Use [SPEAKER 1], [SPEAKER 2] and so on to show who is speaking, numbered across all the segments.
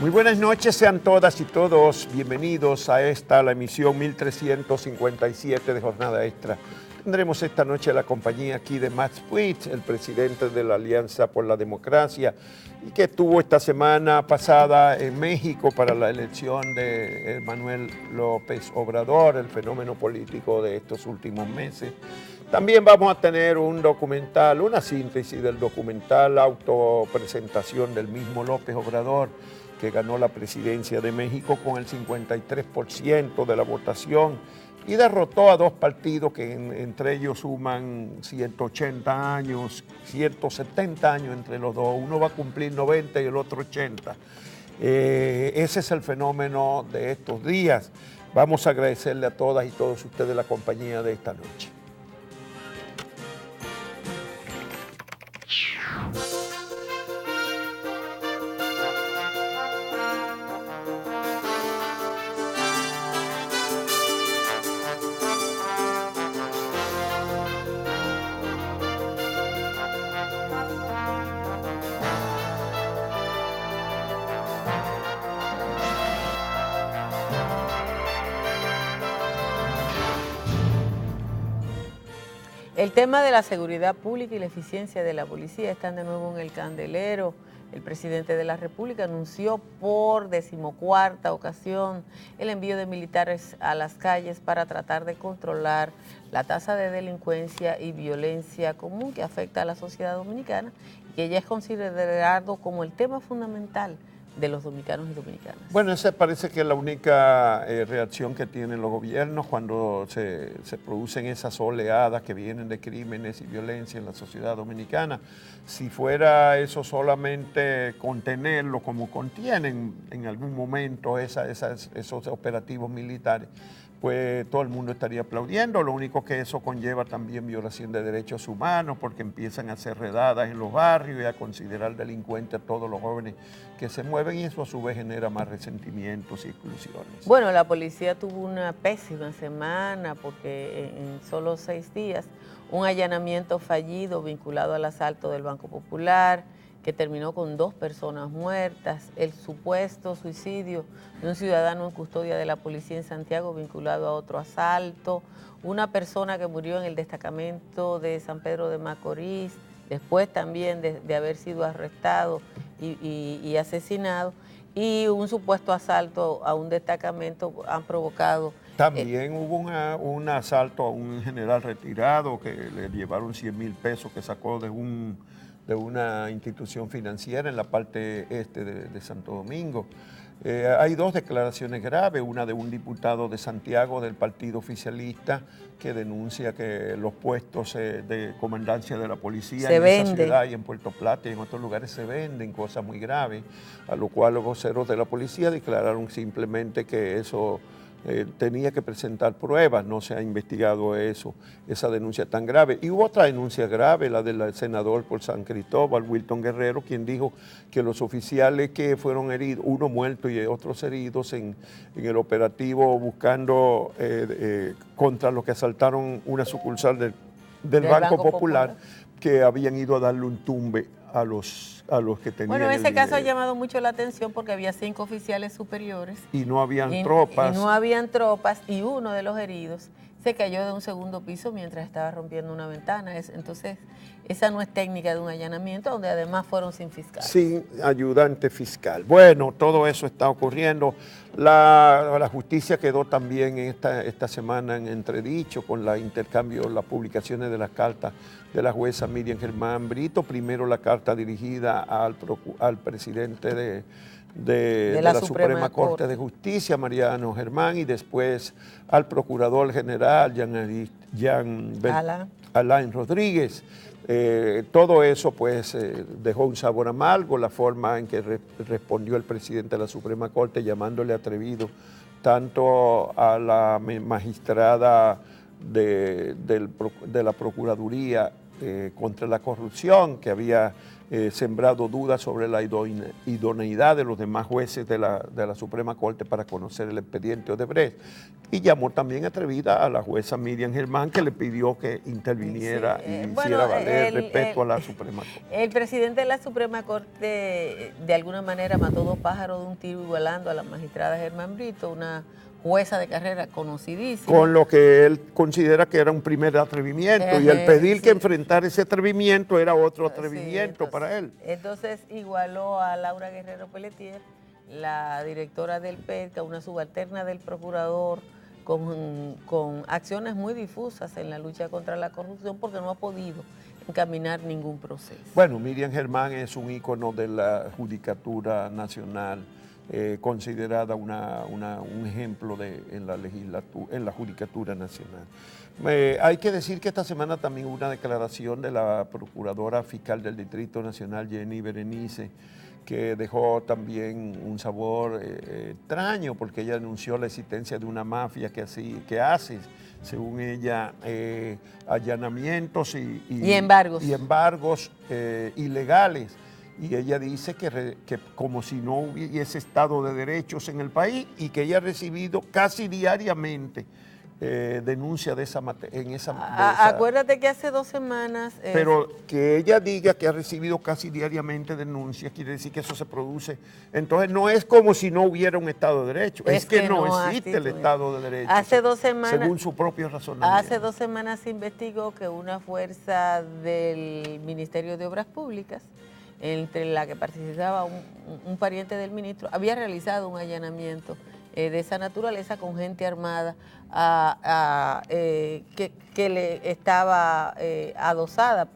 [SPEAKER 1] Muy buenas noches, sean todas y todos bienvenidos a la emisión 1357 de Jornada Extra. Tendremos esta noche la compañía aquí de Max Puig, el presidente de la Alianza por la Democracia, y que estuvo esta semana pasada en México para la elección de Manuel López Obrador, el fenómeno político de estos últimos meses. También vamos a tener un documental, una síntesis del documental autopresentación del mismo López Obrador, que ganó la presidencia de México con el 53% de la votación y derrotó a dos partidos que entre ellos suman 180 años, 170 años entre los dos. Uno va a cumplir 90 y el otro 80. Ese es el fenómeno de estos días. Vamos a agradecerle a todas y todos ustedes la compañía de esta noche.
[SPEAKER 2] El tema de la seguridad pública y la eficiencia de la policía están de nuevo en el candelero. El presidente de la República anunció por 14ª ocasión el envío de militares a las calles para tratar de controlar la tasa de delincuencia y violencia común que afecta a la sociedad dominicana y que ya es considerado como el tema fundamental de los dominicanos y dominicanas.
[SPEAKER 1] Bueno, esa parece que es la única reacción que tienen los gobiernos cuando se producen esas oleadas que vienen de crímenes y violencia en la sociedad dominicana. Si fuera eso solamente contenerlo como contienen en algún momento esos operativos militares, pues todo el mundo estaría aplaudiendo. Lo único que eso conlleva también violación de derechos humanos, porque empiezan a hacer redadas en los barrios y a considerar delincuentes a todos los jóvenes que se mueven, y eso a su vez genera más resentimientos y exclusiones.
[SPEAKER 2] Bueno, la policía tuvo una pésima semana porque en solo 6 días un allanamiento fallido vinculado al asalto del Banco Popular, que terminó con 2 personas muertas, el supuesto suicidio de un ciudadano en custodia de la policía en Santiago vinculado a otro asalto, una persona que murió en el destacamento de San Pedro de Macorís, después también de haber sido arrestado y asesinado, y un supuesto asalto a un destacamento han provocado.
[SPEAKER 1] También hubo un asalto a un general retirado que le llevaron 100,000 pesos que sacó de una institución financiera en la parte este de Santo Domingo. Hay 2 declaraciones graves, una de un diputado de Santiago del partido oficialista que denuncia que los puestos de comandancia de la policía en esa ciudad y en Puerto Plata y en otros lugares se venden, cosas muy graves, a lo cual los voceros de la policía declararon simplemente que eso tenía que presentar pruebas, no se ha investigado esa denuncia tan grave. Y hubo otra denuncia grave, la del senador por San Cristóbal, Wilton Guerrero, quien dijo que los oficiales que fueron heridos, uno muerto y otros heridos en el operativo buscando contra los que asaltaron una sucursal del Banco Popular, que habían ido a darle un tumbe a los que tenían.
[SPEAKER 2] Bueno, ese caso ha llamado mucho la atención porque había 5 oficiales superiores.
[SPEAKER 1] Y no habían tropas.
[SPEAKER 2] Y no habían tropas, y uno de los heridos se cayó de un segundo piso mientras estaba rompiendo una ventana. Entonces, esa no es técnica de un allanamiento, donde además fueron sin fiscal.
[SPEAKER 1] Sin ayudante fiscal. Bueno, todo eso está ocurriendo. La justicia quedó también esta semana en entredicho con las publicaciones de las cartas de la jueza Miriam Germán Brito. Primero la carta dirigida al presidente de la Suprema Corte de Justicia, Mariano Germán, y después al procurador general Alain Rodríguez. Todo eso pues dejó un sabor amargo, la forma en que respondió el presidente de la Suprema Corte llamándole atrevido tanto a la magistrada de la Procuraduría contra la corrupción, que había sembrado dudas sobre la idoneidad de los demás jueces de la Suprema Corte para conocer el expediente Odebrecht. Y llamó también atrevida a la jueza Miriam Germán, que le pidió que interviniera y hiciera valer el respeto a la Suprema Corte.
[SPEAKER 2] El presidente de la Suprema Corte de alguna manera mató dos pájaros de un tiro, igualando a la magistrada Germán Brito, una jueza de carrera conocidísima.
[SPEAKER 1] Con lo que él considera que era un primer atrevimiento, y el pedir que enfrentara ese atrevimiento era otro atrevimiento para él.
[SPEAKER 2] Entonces igualó a Laura Guerrero Pelletier, la directora del PETCA, una subalterna del procurador, con acciones muy difusas en la lucha contra la corrupción, porque no ha podido encaminar ningún proceso.
[SPEAKER 1] Bueno, Miriam Germán es un ícono de la judicatura nacional, considerada un ejemplo en la judicatura nacional. Hay que decir que esta semana también hubo una declaración de la procuradora fiscal del Distrito Nacional, Jenny Berenice, que dejó también un sabor extraño, porque ella denunció la existencia de una mafia que hace, según ella, allanamientos y embargos ilegales. Y ella dice que como si no hubiese Estado de derechos en el país, y que ella ha recibido casi diariamente denuncia de esa materia.
[SPEAKER 2] Acuérdate que hace 2 semanas...
[SPEAKER 1] Pero que ella diga que ha recibido casi diariamente denuncias, quiere decir que eso se produce. Entonces no es como si no hubiera un Estado de Derecho, es que no existe el Estado de Derecho.
[SPEAKER 2] Hace 2 semanas,
[SPEAKER 1] según su propio razonamiento.
[SPEAKER 2] Hace 2 semanas se investigó que una fuerza del Ministerio de Obras Públicas, entre la que participaba un pariente del ministro, había realizado un allanamiento de esa naturaleza con gente armada que le estaba adosada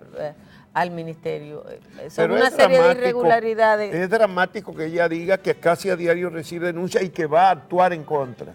[SPEAKER 2] al ministerio. Son una serie de irregularidades.
[SPEAKER 1] Es dramático que ella diga que casi a diario recibe denuncias y que va a actuar en contra.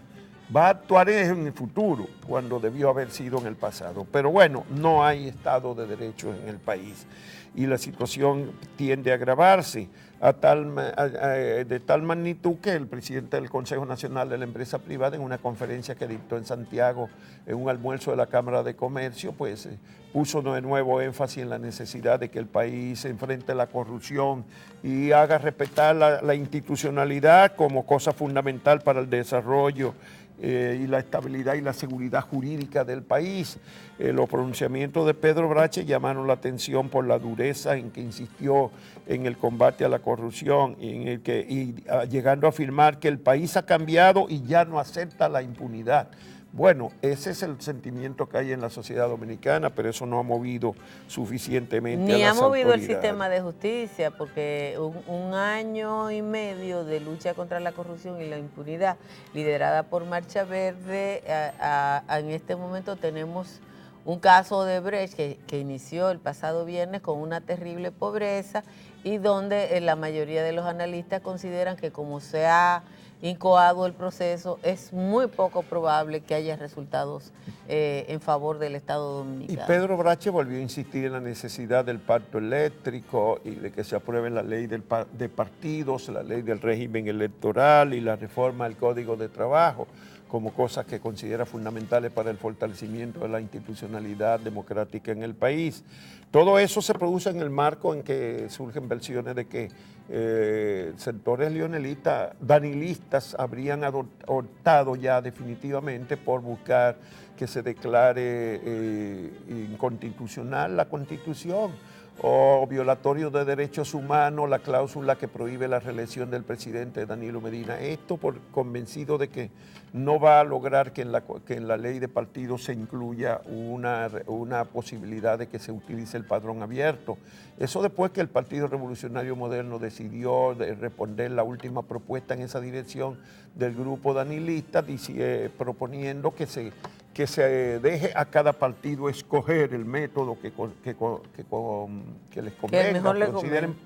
[SPEAKER 1] Va a actuar en el futuro, cuando debió haber sido en el pasado. Pero bueno, no hay Estado de Derecho en el país, y la situación tiende a agravarse de tal magnitud que el presidente del Consejo Nacional de la Empresa Privada, en una conferencia que dictó en Santiago en un almuerzo de la Cámara de Comercio, pues puso de nuevo énfasis en la necesidad de que el país enfrente la corrupción y haga respetar la institucionalidad como cosa fundamental para el desarrollo y la estabilidad y la seguridad jurídica del país. Los pronunciamientos de Pedro Brache llamaron la atención por la dureza en que insistió en el combate a la corrupción, llegando a afirmar que el país ha cambiado y ya no acepta la impunidad. Bueno, ese es el sentimiento que hay en la sociedad dominicana, pero eso no ha movido suficientemente a las autoridades.
[SPEAKER 2] Ni ha movido el sistema de justicia, porque un año y medio de lucha contra la corrupción y la impunidad, liderada por Marcha Verde, en este momento tenemos un caso de Odebrecht que inició el pasado viernes con una terrible pobreza, y donde la mayoría de los analistas consideran que, como se ha incoado el proceso, es muy poco probable que haya resultados en favor del Estado dominicano.
[SPEAKER 1] Y Pedro Brache volvió a insistir en la necesidad del pacto eléctrico y de que se apruebe la ley de partidos, la ley del régimen electoral y la reforma del Código de Trabajo, como cosas que considera fundamentales para el fortalecimiento de la institucionalidad democrática en el país. Todo eso se produce en el marco en que surgen versiones de que sectores danilistas habrían optado ya definitivamente por buscar que se declare inconstitucional la Constitución, o violatorio de derechos humanos la cláusula que prohíbe la reelección del presidente Danilo Medina. Esto por convencido de que no va a lograr que en la ley de partidos se incluya una posibilidad de que se utilice el padrón abierto. Eso después que el Partido Revolucionario Moderno decidió responder la última propuesta en esa dirección del grupo danilista, proponiendo que se deje a cada partido escoger el método que les convenga, que consideren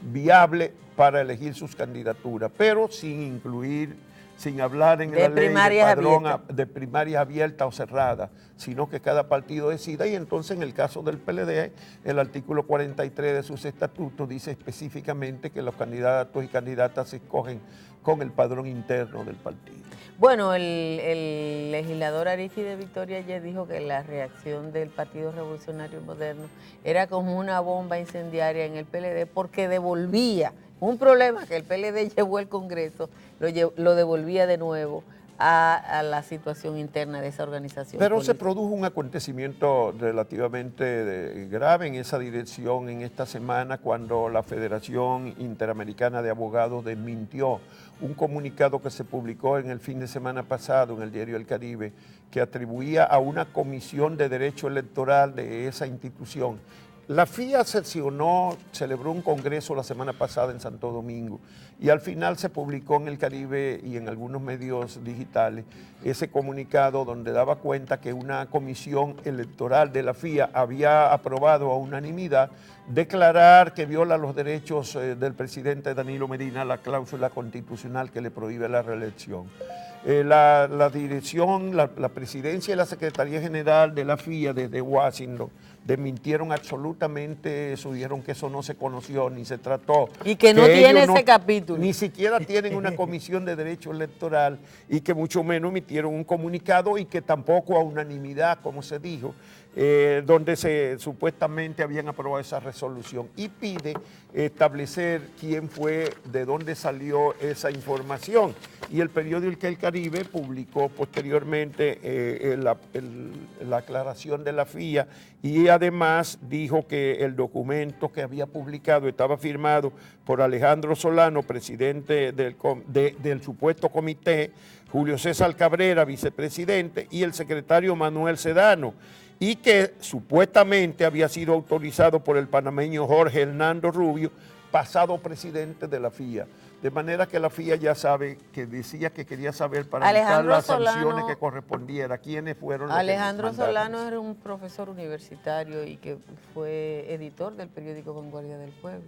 [SPEAKER 1] viable para elegir sus candidaturas, pero sin incluir sin hablar en
[SPEAKER 2] De
[SPEAKER 1] la ley de
[SPEAKER 2] primarias
[SPEAKER 1] padrón
[SPEAKER 2] abiertas.
[SPEAKER 1] de primarias abiertas o cerradas, sino que cada partido decida. Y entonces en el caso del PLD, el artículo 43 de sus estatutos dice específicamente que los candidatos y candidatas se escogen con el padrón interno del partido.
[SPEAKER 2] Bueno, el legislador Arístide Victoria ayer dijo que la reacción del Partido Revolucionario Moderno era como una bomba incendiaria en el PLD porque devolvía un problema que el PLD llevó al Congreso, lo devolvía de nuevo a la situación interna de esa organización
[SPEAKER 1] Pero
[SPEAKER 2] política.
[SPEAKER 1] se produjo un acontecimiento relativamente grave en esa dirección en esta semana cuando la Federación Interamericana de Abogados desmintió un comunicado que se publicó en el fin de semana pasado en el diario El Caribe que atribuía a una comisión de derecho electoral de esa institución. La FIA celebró un congreso la semana pasada en Santo Domingo y al final se publicó en El Caribe y en algunos medios digitales ese comunicado donde daba cuenta que una comisión electoral de la FIA había aprobado a unanimidad declarar que viola los derechos del presidente Danilo Medina la cláusula constitucional que le prohíbe la reelección. La dirección, la presidencia y la Secretaría General de la FIA desde Washington desmintieron absolutamente eso, dijeron que eso no se conoció ni se trató.
[SPEAKER 2] Y que no tiene ese capítulo.
[SPEAKER 1] Ni siquiera tienen una comisión de derecho electoral y que mucho menos emitieron un comunicado y que tampoco a unanimidad, como se dijo, donde se supuestamente habían aprobado esa resolución y pide establecer quién fue, de dónde salió esa información. Y el periódico El Caribe publicó posteriormente la aclaración de la FIA y además dijo que el documento que había publicado estaba firmado por Alejandro Solano, presidente del supuesto comité, Julio César Cabrera, vicepresidente, y el secretario Manuel Sedano, y que supuestamente había sido autorizado por el panameño Jorge Hernando Rubio, pasado presidente de la FIA. De manera que la FIA ya sabe, que decía que quería saber para buscar las sanciones que correspondiera, quiénes fueron los
[SPEAKER 2] Alejandro
[SPEAKER 1] que mandaron.
[SPEAKER 2] Solano era un profesor universitario y que fue editor del periódico Vanguardia del Pueblo.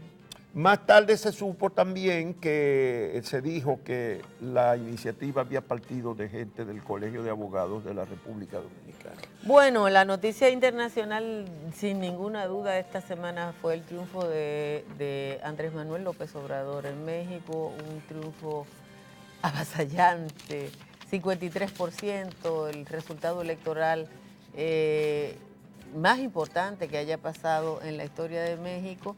[SPEAKER 1] Más tarde se supo también que se dijo que la iniciativa había partido de gente del Colegio de Abogados de la República Dominicana.
[SPEAKER 2] Bueno, la noticia internacional, sin ninguna duda, esta semana fue el triunfo de Andrés Manuel López Obrador en México, un triunfo avasallante, 53%, el resultado electoral más importante que haya pasado en la historia de México.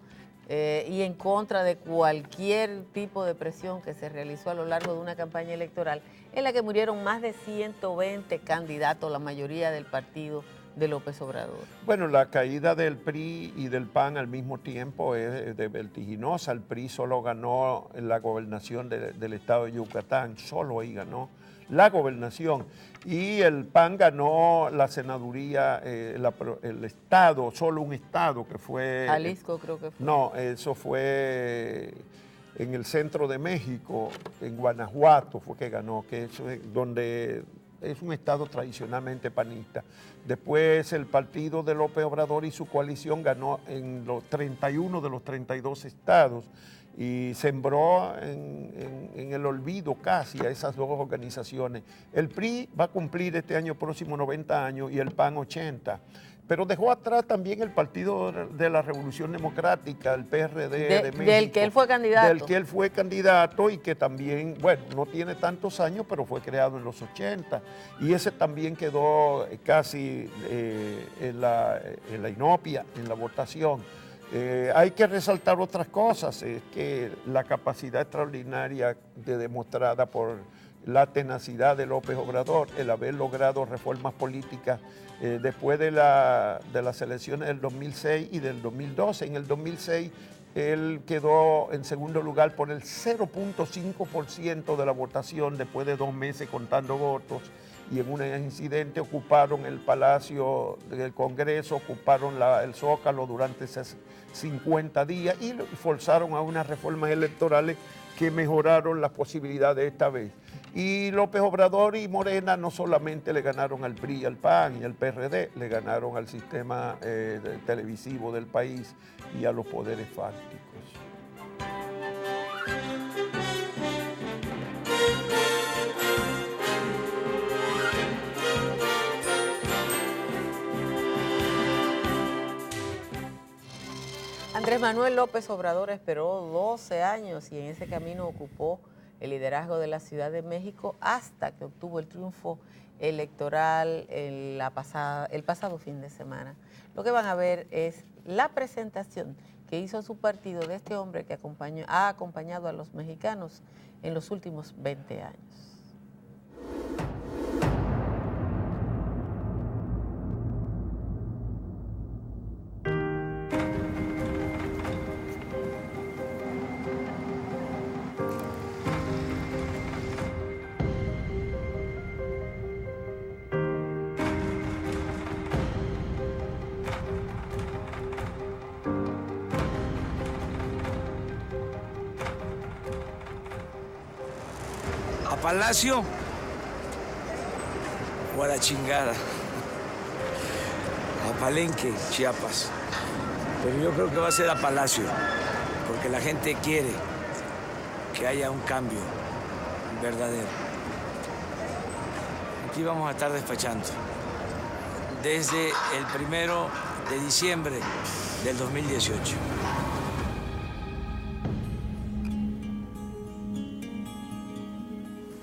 [SPEAKER 2] Y en contra de cualquier tipo de presión que se realizó a lo largo de una campaña electoral en la que murieron más de 120 candidatos, la mayoría del partido de López Obrador.
[SPEAKER 1] Bueno, la caída del PRI y del PAN al mismo tiempo es vertiginosa. El PRI solo ganó la gobernación del estado de Yucatán, solo ahí ganó la gobernación. Y el PAN ganó la senaduría, el estado, solo un estado que fue...
[SPEAKER 2] Jalisco creo que fue.
[SPEAKER 1] No, eso fue en el centro de México, en Guanajuato fue que ganó, que eso es donde es un estado tradicionalmente panista. Después el partido de López Obrador y su coalición ganó en los 31 de los 32 estados y sembró en el olvido casi a esas dos organizaciones. El PRI va a cumplir este año próximo 90 años y el PAN 80. Pero dejó atrás también el Partido de la Revolución Democrática, el PRD de México.
[SPEAKER 2] Del que él fue candidato.
[SPEAKER 1] Del que él fue candidato y que también, bueno, no tiene tantos años, pero fue creado en los 80. Y ese también quedó casi en la inopia, en la votación. Hay que resaltar otras cosas, es que la capacidad extraordinaria demostrada por la tenacidad de López Obrador, el haber logrado reformas políticas después de las elecciones del 2006 y del 2012. En el 2006 él quedó en segundo lugar por el 0.5% de la votación después de 2 meses contando votos y en un incidente ocuparon el Palacio del Congreso, ocuparon el Zócalo durante 50 días y forzaron a unas reformas electorales que mejoraron las posibilidades esta vez. Y López Obrador y Morena no solamente le ganaron al PRI, al PAN y al PRD, le ganaron al sistema televisivo del país y a los poderes fácticos.
[SPEAKER 2] Andrés Manuel López Obrador esperó 12 años y en ese camino ocupó el liderazgo de la Ciudad de México hasta que obtuvo el triunfo electoral el pasado fin de semana. Lo que van a ver es la presentación que hizo su partido de este hombre que ha acompañado a los mexicanos en los últimos 20 años.
[SPEAKER 3] Palacio o a la chingada, a Palenque, Chiapas. Pero yo creo que va a ser a Palacio, porque la gente quiere que haya un cambio verdadero. Aquí vamos a estar despachando desde el 1 de diciembre del 2018.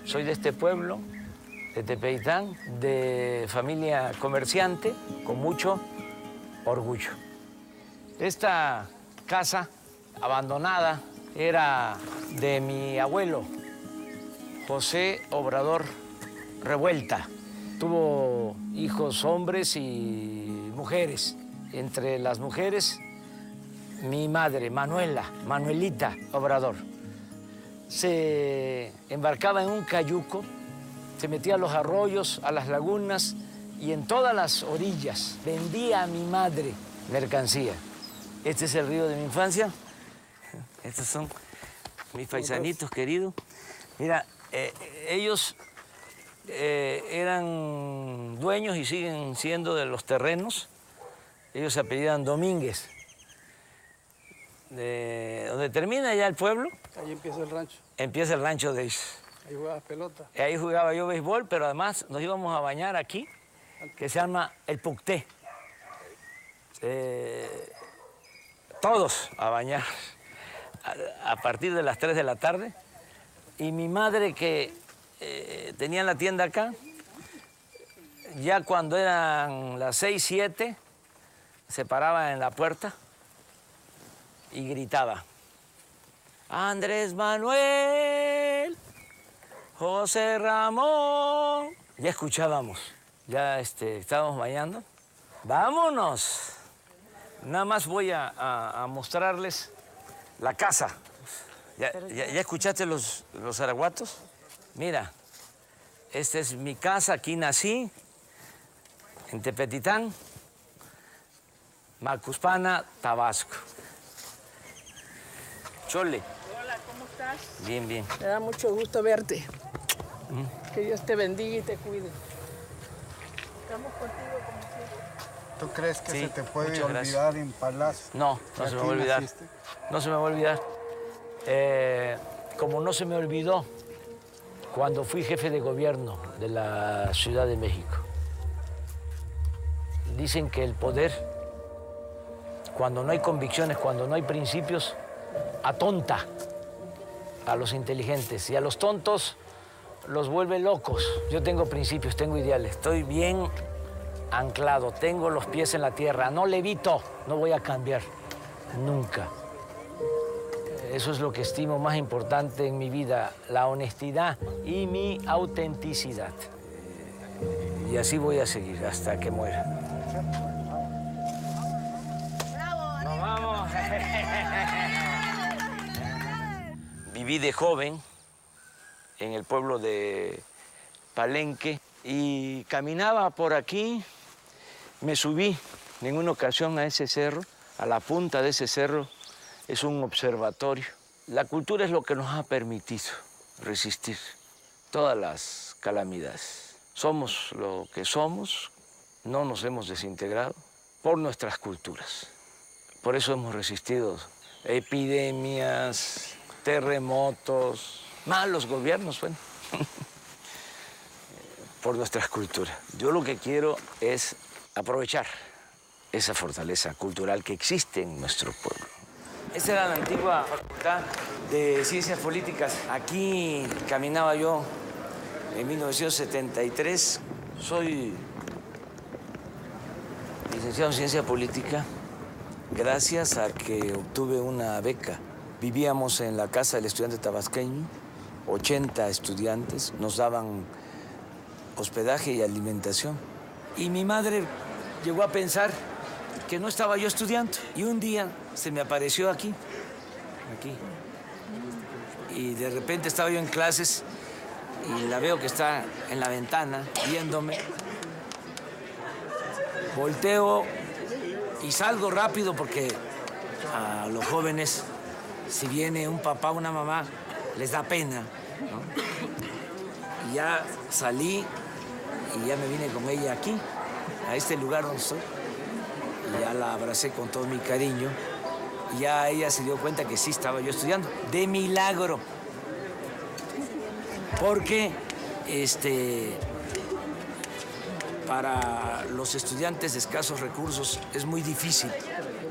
[SPEAKER 3] Soy de este pueblo, de Tepeitán, de familia comerciante, con mucho orgullo. Esta casa abandonada era de mi abuelo, José Obrador Revuelta. Tuvo hijos hombres y mujeres. Entre las mujeres, mi madre, Manuelita Obrador. Se embarcaba en un cayuco, se metía a los arroyos, a las lagunas y en todas las orillas vendía a mi madre mercancía. Este es el río de mi infancia. Estos son mis paisanitos queridos. Mira, ellos eran dueños y siguen siendo de los terrenos. Ellos se apellidan Domínguez. Donde termina ya el pueblo.
[SPEAKER 4] Ahí empieza el rancho.
[SPEAKER 3] Empieza el rancho de ellos.
[SPEAKER 4] Ahí jugabas pelota.
[SPEAKER 3] Ahí jugaba yo béisbol, pero además nos íbamos a bañar aquí, que se llama el Pucté. Todos a bañar a partir de las 3 de la tarde. Y mi madre, que tenía la tienda acá, ya cuando eran las 6, 7, se paraba en la puerta y gritaba: Andrés Manuel, José Ramón. Ya escuchábamos, ya estábamos bañando. ¡Vámonos! Nada más voy a mostrarles la casa. ¿Ya escuchaste los araguatos? Mira, esta es mi casa, aquí nací, en Tepetitán, Macuspana, Tabasco. Chole.
[SPEAKER 4] Hola, ¿cómo estás?
[SPEAKER 3] Bien, bien.
[SPEAKER 4] Me da mucho gusto verte. Que Dios te bendiga y te cuide. Estamos contigo como siempre.
[SPEAKER 5] ¿Tú crees que
[SPEAKER 3] Sí,
[SPEAKER 5] se te puede
[SPEAKER 3] muchas
[SPEAKER 5] olvidar
[SPEAKER 3] gracias.
[SPEAKER 5] en Palacio?
[SPEAKER 3] No, no se me va a olvidar. No se me va a olvidar. Como no se me olvidó cuando fui jefe de gobierno de la Ciudad de México. Dicen que el poder, cuando no hay convicciones, cuando no hay principios, atonta a los inteligentes y a los tontos los vuelve locos. Yo tengo principios, tengo ideales, estoy bien anclado, tengo los pies en la tierra, no levito, no voy a cambiar, nunca. Eso es lo que estimo más importante en mi vida, la honestidad y mi autenticidad. Y así voy a seguir hasta que muera. ¡Nos vamos! Viví de joven en el pueblo de Palenque y caminaba por aquí. Me subí en una ocasión a ese cerro, a la punta de ese cerro. Es un observatorio. La cultura es lo que nos ha permitido resistir todas las calamidades. Somos lo que somos, no nos hemos desintegrado por nuestras culturas. Por eso hemos resistido epidemias, terremotos, malos gobiernos, bueno, por nuestras culturas. Yo lo que quiero es aprovechar esa fortaleza cultural que existe en nuestro pueblo. Esa era la antigua Facultad de Ciencias Políticas. Aquí caminaba yo en 1973. Soy licenciado en Ciencia Política gracias a que obtuve una beca. Vivíamos en la casa del estudiante tabasqueño, 80 estudiantes, nos daban hospedaje y alimentación. Y mi madre llegó a pensar que no estaba yo estudiando. Y un día se me apareció aquí. Y de repente estaba yo en clases y la veo que está en la ventana viéndome. Volteo y salgo rápido porque a los jóvenes, si viene un papá o una mamá, les da pena, ¿no? Y ya salí y ya me vine con ella aquí, a este lugar donde estoy. Y ya la abracé con todo mi cariño. Y ya ella se dio cuenta que sí estaba yo estudiando. De milagro. Porque para los estudiantes de escasos recursos es muy difícil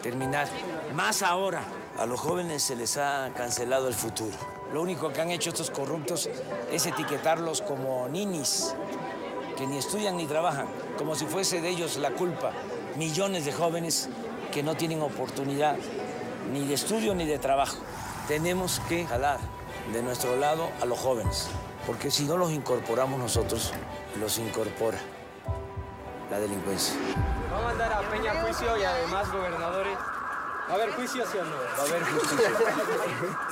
[SPEAKER 3] terminar. Más ahora, a los jóvenes se les ha cancelado el futuro. Lo único que han hecho estos corruptos es etiquetarlos como ninis, que ni estudian ni trabajan, como si fuese de ellos la culpa. Millones de jóvenes que no tienen oportunidad ni de estudio ni de trabajo. Tenemos que jalar de nuestro lado a los jóvenes, porque si no los incorporamos nosotros, los incorpora la delincuencia.
[SPEAKER 5] Va a mandar a Peña a juicio y además gobernadores. ¿Va a haber juicio, sí o no?
[SPEAKER 3] Va a haber justicia.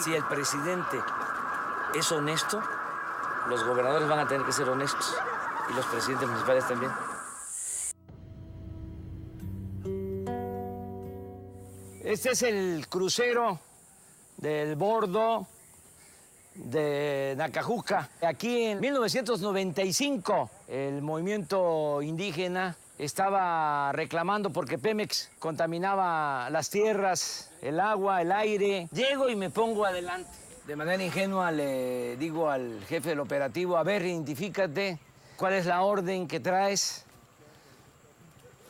[SPEAKER 3] Si el presidente es honesto, los gobernadores van a tener que ser honestos y los presidentes municipales también. Este es el crucero del bordo de Nacajuca. Aquí en 1995 el movimiento indígena estaba reclamando porque Pemex contaminaba las tierras, el agua, el aire. Llego y me pongo adelante. De manera ingenua le digo al jefe del operativo, a ver, identifícate, ¿cuál es la orden que traes?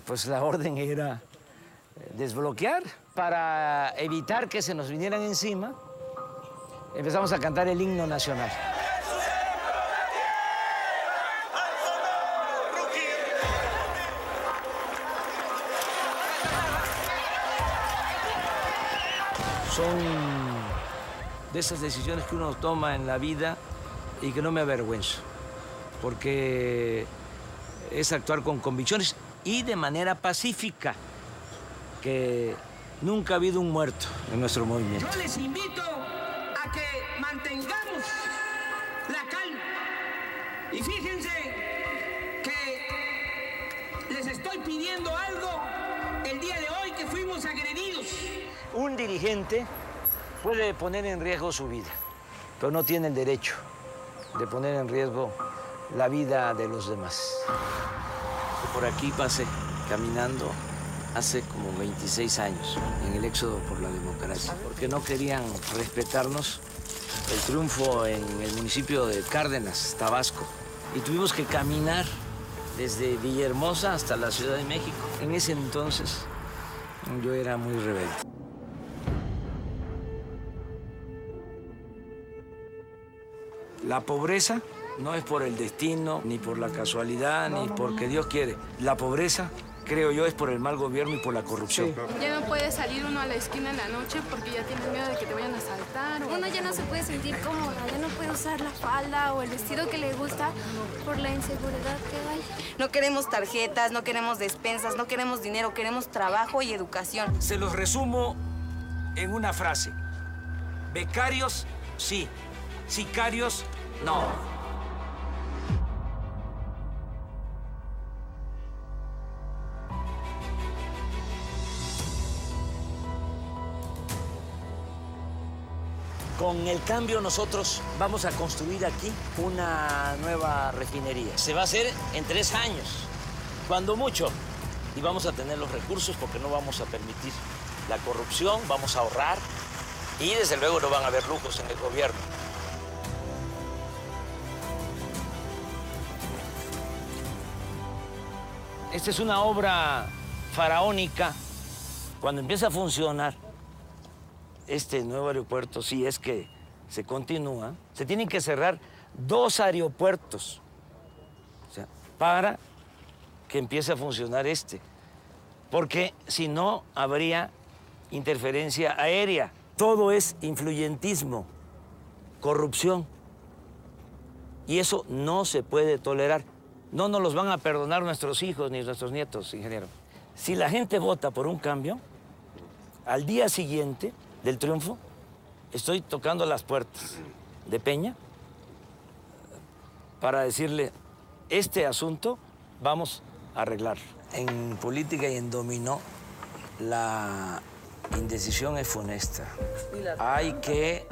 [SPEAKER 3] Pues la orden era desbloquear para evitar que se nos vinieran encima. Empezamos a cantar el himno nacional. Son de esas decisiones que uno toma en la vida y que no me avergüenzo, porque es actuar con convicciones y de manera pacífica, que nunca ha habido un muerto en nuestro movimiento.
[SPEAKER 6] Yo les invito a que mantengamos la calma. Y fíjense que les estoy pidiendo algo el día de hoy que fuimos agredidos.
[SPEAKER 3] Un dirigente puede poner en riesgo su vida, pero no tiene el derecho de poner en riesgo la vida de los demás. Por aquí pasé caminando hace como 26 años, en el éxodo por la democracia, porque no querían respetarnos el triunfo en el municipio de Cárdenas, Tabasco. Y tuvimos que caminar desde Villahermosa hasta la Ciudad de México. En ese entonces yo era muy rebelde. La pobreza no es por el destino, ni por la casualidad, ni porque Dios quiere. La pobreza, creo yo, es por el mal gobierno y por la corrupción.
[SPEAKER 7] Ya no puede salir uno a la esquina en la noche porque ya tienes miedo de que te vayan a asaltar.
[SPEAKER 8] Uno ya no se puede sentir cómoda, ya no puede usar la falda o el vestido que le gusta por la inseguridad que hay.
[SPEAKER 9] No queremos tarjetas, no queremos despensas, no queremos dinero, queremos trabajo y educación.
[SPEAKER 3] Se los resumo en una frase. Becarios, sí. Sicarios, no. Con el cambio nosotros vamos a construir aquí una nueva refinería. Se va a hacer en 3 años, cuando mucho. Y vamos a tener los recursos porque no vamos a permitir la corrupción, vamos a ahorrar y desde luego no van a haber lujos en el gobierno. Esta es una obra faraónica. Cuando empieza a funcionar, este nuevo aeropuerto, si es que se continúa, se tienen que cerrar 2 aeropuertos, o sea, para que empiece a funcionar este, porque si no habría interferencia aérea. Todo es influyentismo, corrupción, y eso no se puede tolerar. No nos los van a perdonar nuestros hijos ni nuestros nietos, ingeniero. Si la gente vota por un cambio, al día siguiente del triunfo, estoy tocando las puertas de Peña para decirle, este asunto vamos a arreglar. En política y en dominó, la indecisión es funesta. Hay que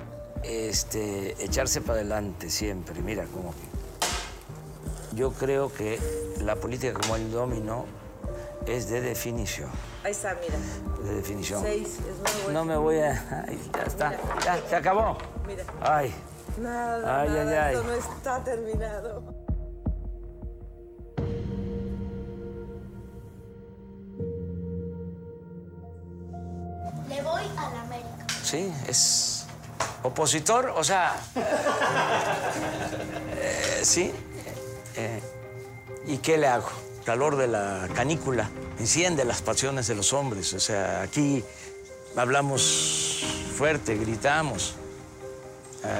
[SPEAKER 3] echarse para adelante siempre. Mira, como que yo creo que la política como el dominó es de definición.
[SPEAKER 2] Ahí está, mira.
[SPEAKER 3] De definición.
[SPEAKER 2] 6, es muy bueno.
[SPEAKER 3] No me voy a... Ay, ya está. Ya, se acabó.
[SPEAKER 2] Mira.
[SPEAKER 3] Ay.
[SPEAKER 2] Nada,
[SPEAKER 3] Ay,
[SPEAKER 2] nada,
[SPEAKER 3] ay, ay.
[SPEAKER 2] esto no está terminado.
[SPEAKER 8] Le voy a la América.
[SPEAKER 3] Sí, es opositor, o sea... sí. ¿Y qué le hago? El calor de la canícula enciende las pasiones de los hombres. O sea, aquí hablamos fuerte, gritamos.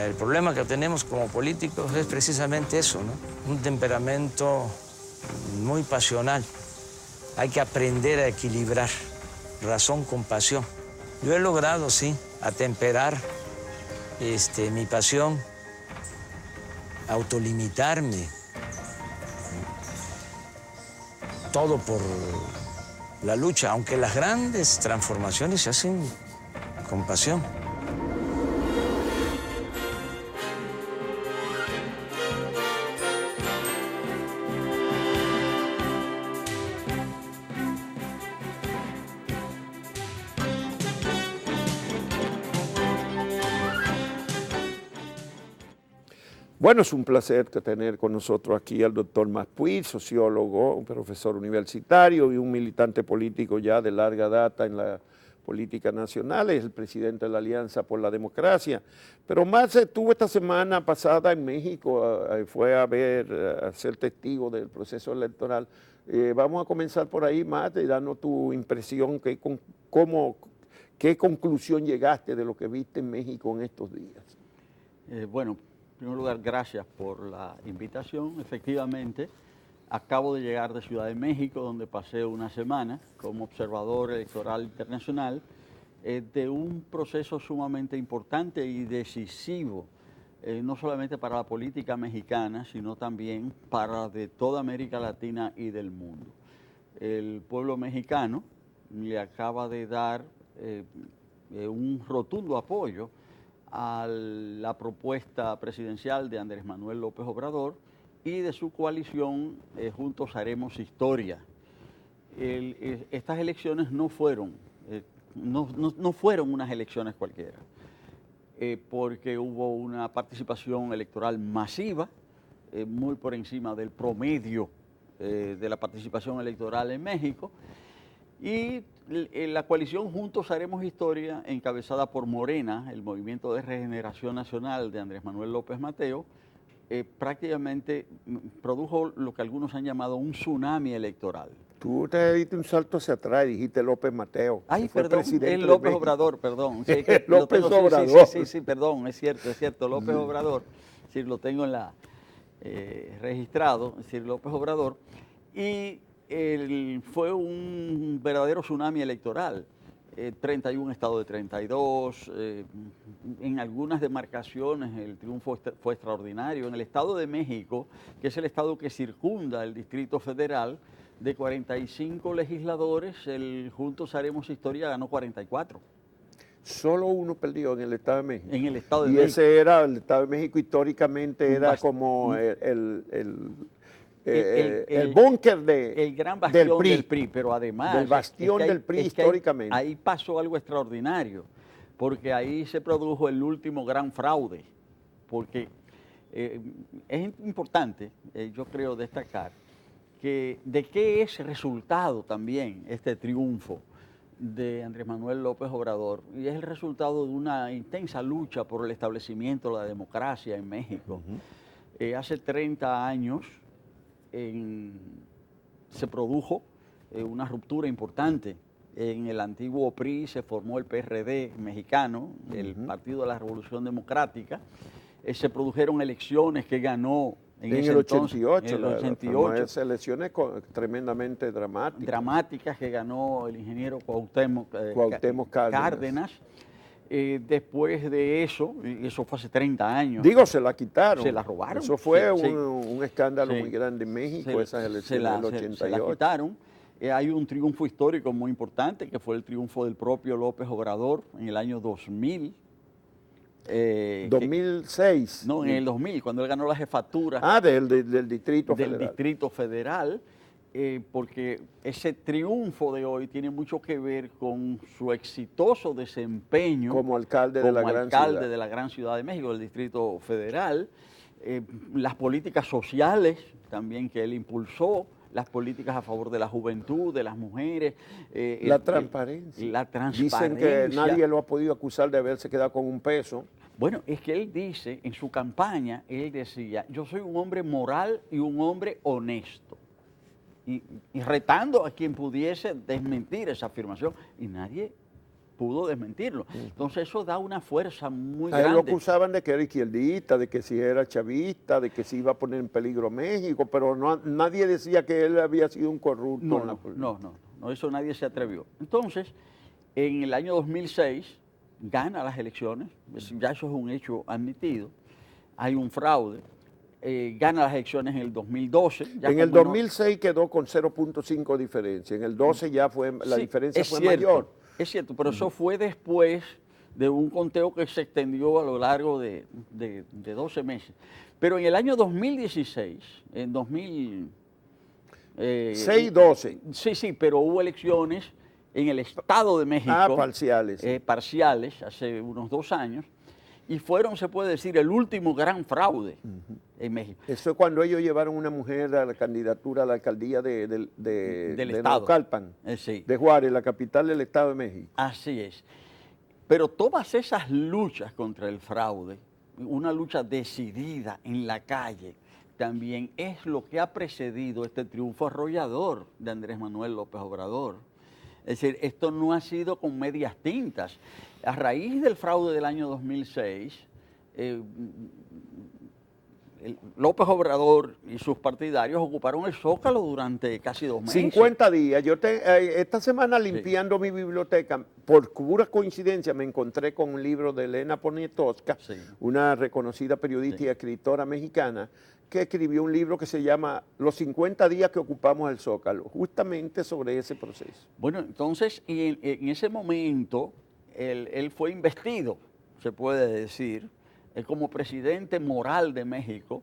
[SPEAKER 3] El problema que tenemos como políticos es precisamente eso, ¿no? Un temperamento muy pasional. Hay que aprender a equilibrar razón con pasión. Yo he logrado, sí, atemperar mi pasión, autolimitarme. Todo por la lucha, aunque las grandes transformaciones se hacen con pasión.
[SPEAKER 1] Bueno, es un placer tener con nosotros aquí al doctor Maspuig, sociólogo, un profesor universitario y un militante político ya de larga data en la política nacional, es el presidente de la Alianza por la Democracia. Pero más estuvo esta semana pasada en México, fue a ser testigo del proceso electoral. Vamos a comenzar por ahí, Mate, y darnos tu impresión, qué conclusión llegaste de lo que viste en México en estos días.
[SPEAKER 10] Bueno, en primer lugar, gracias por la invitación. Efectivamente, acabo de llegar de Ciudad de México, donde pasé una semana como observador electoral internacional de un proceso sumamente importante y decisivo, no solamente para la política mexicana, sino también para de toda América Latina y del mundo. El pueblo mexicano le acaba de dar un rotundo apoyo a la propuesta presidencial de Andrés Manuel López Obrador y de su coalición Juntos Haremos Historia. Estas elecciones no fueron unas elecciones cualquiera, porque hubo una participación electoral masiva, muy por encima del promedio de la participación electoral en México, y la coalición Juntos Haremos Historia, encabezada por Morena, el Movimiento de Regeneración Nacional de Andrés Manuel López Mateo, prácticamente produjo lo que algunos han llamado un tsunami electoral.
[SPEAKER 1] Tú te diste un salto hacia atrás y dijiste López Mateo.
[SPEAKER 10] Ay, perdón, el López Obrador, perdón. Sí,
[SPEAKER 1] López Obrador.
[SPEAKER 10] Sí, perdón, es cierto, López Obrador. Sí, lo tengo en la registrado, es decir, López Obrador. Y fue un verdadero tsunami electoral. 31 estados de 32, en algunas demarcaciones el triunfo fue extraordinario. En el Estado de México, que es el estado que circunda el Distrito Federal, de 45 legisladores, el Juntos Haremos Historia ganó 44.
[SPEAKER 1] Solo uno perdió en el Estado de México.
[SPEAKER 10] En el Estado de México.
[SPEAKER 1] Y ese era, el Estado de México históricamente era como el búnker
[SPEAKER 10] el gran bastión del PRI, pero además
[SPEAKER 1] del bastión del PRI históricamente.
[SPEAKER 10] Ahí pasó algo extraordinario, porque ahí se produjo el último gran fraude, porque es importante, yo creo, destacar que de qué es resultado también este triunfo de Andrés Manuel López Obrador y es el resultado de una intensa lucha por el establecimiento de la democracia en México. Hace 30 años se produjo una ruptura importante. En el antiguo PRI se formó el PRD mexicano, el Partido de la Revolución Democrática. Se produjeron elecciones que ganó en
[SPEAKER 1] el 88,
[SPEAKER 10] en el 88.
[SPEAKER 1] Las elecciones tremendamente dramáticas.
[SPEAKER 10] Dramáticas que ganó el ingeniero Cuauhtémoc Cárdenas. Después de eso, y eso fue hace 30 años.
[SPEAKER 1] Digo, se la quitaron.
[SPEAKER 10] Se la robaron.
[SPEAKER 1] Eso fue
[SPEAKER 10] Sí,
[SPEAKER 1] un escándalo muy grande en México, esas elecciones del 88.
[SPEAKER 10] Se la quitaron. Hay un triunfo histórico muy importante, que fue el triunfo del propio López Obrador en el año 2000.
[SPEAKER 1] 2006.
[SPEAKER 10] No, en el 2000, cuando él ganó la jefatura.
[SPEAKER 1] Del Distrito Federal.
[SPEAKER 10] Del Distrito Federal, porque ese triunfo de hoy tiene mucho que ver con su exitoso desempeño
[SPEAKER 1] como alcalde de
[SPEAKER 10] la gran ciudad de México, del Distrito Federal, las políticas sociales también que él impulsó, las políticas a favor de la juventud, de las mujeres.
[SPEAKER 1] La transparencia.
[SPEAKER 10] La transparencia.
[SPEAKER 1] Dicen que nadie lo ha podido acusar de haberse quedado con un peso.
[SPEAKER 10] Bueno, es que él dice, en su campaña, él decía, yo soy un hombre moral y un hombre honesto. Y retando a quien pudiese desmentir esa afirmación, y nadie pudo desmentirlo. Entonces eso da una fuerza muy grande.
[SPEAKER 1] A él lo acusaban de que era izquierdista, de que si era chavista, de que se iba a poner en peligro México, pero nadie decía que él había sido un corrupto.
[SPEAKER 10] No, eso nadie se atrevió. Entonces, en el año 2006, gana las elecciones, ya eso es un hecho admitido, hay un fraude, gana las elecciones en el 2012.
[SPEAKER 1] En el 2006 quedó con 0.5 diferencia, en el 12 ya fue, la diferencia fue mayor.
[SPEAKER 10] Es cierto, pero eso fue después de un conteo que se extendió a lo largo de 12 meses. Pero en el año 2016, en
[SPEAKER 1] 6-12.
[SPEAKER 10] Sí, pero hubo elecciones en el Estado de México.
[SPEAKER 1] Parciales.
[SPEAKER 10] Parciales, hace unos 2 años. Y fueron, se puede decir, el último gran fraude en México.
[SPEAKER 1] Eso es cuando ellos llevaron una mujer a la candidatura a la alcaldía de Naucalpan, de Juárez, la capital del Estado de México.
[SPEAKER 10] Así es. Pero todas esas luchas contra el fraude, una lucha decidida en la calle, también es lo que ha precedido este triunfo arrollador de Andrés Manuel López Obrador. Es decir, esto no ha sido con medias tintas. A raíz del fraude del año 2006, López Obrador y sus partidarios ocuparon el Zócalo durante casi 2 meses.
[SPEAKER 1] 50 días. Yo esta semana limpiando mi biblioteca, por pura coincidencia me encontré con un libro de Elena Poniatowska, una reconocida periodista y escritora mexicana, que escribió un libro que se llama Los 50 días que ocupamos el Zócalo, justamente sobre ese proceso.
[SPEAKER 10] Bueno, entonces, en ese momento, él fue investido, se puede decir, como presidente moral de México,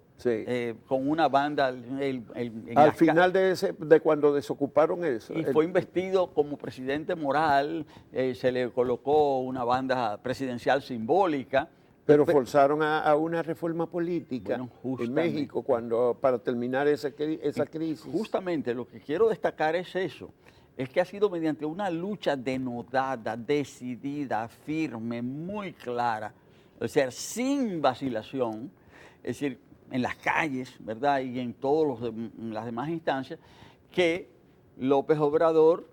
[SPEAKER 10] con una banda.
[SPEAKER 1] Al final de cuando desocuparon eso.
[SPEAKER 10] Y fue investido como presidente moral, se le colocó una banda presidencial simbólica.
[SPEAKER 1] Pero forzaron a una reforma política en México para terminar esa crisis.
[SPEAKER 10] Justamente lo que quiero destacar es eso, es que ha sido mediante una lucha denodada, decidida, firme, muy clara, o sea, sin vacilación, es decir, en las calles, ¿verdad? Y en las demás instancias, que López Obrador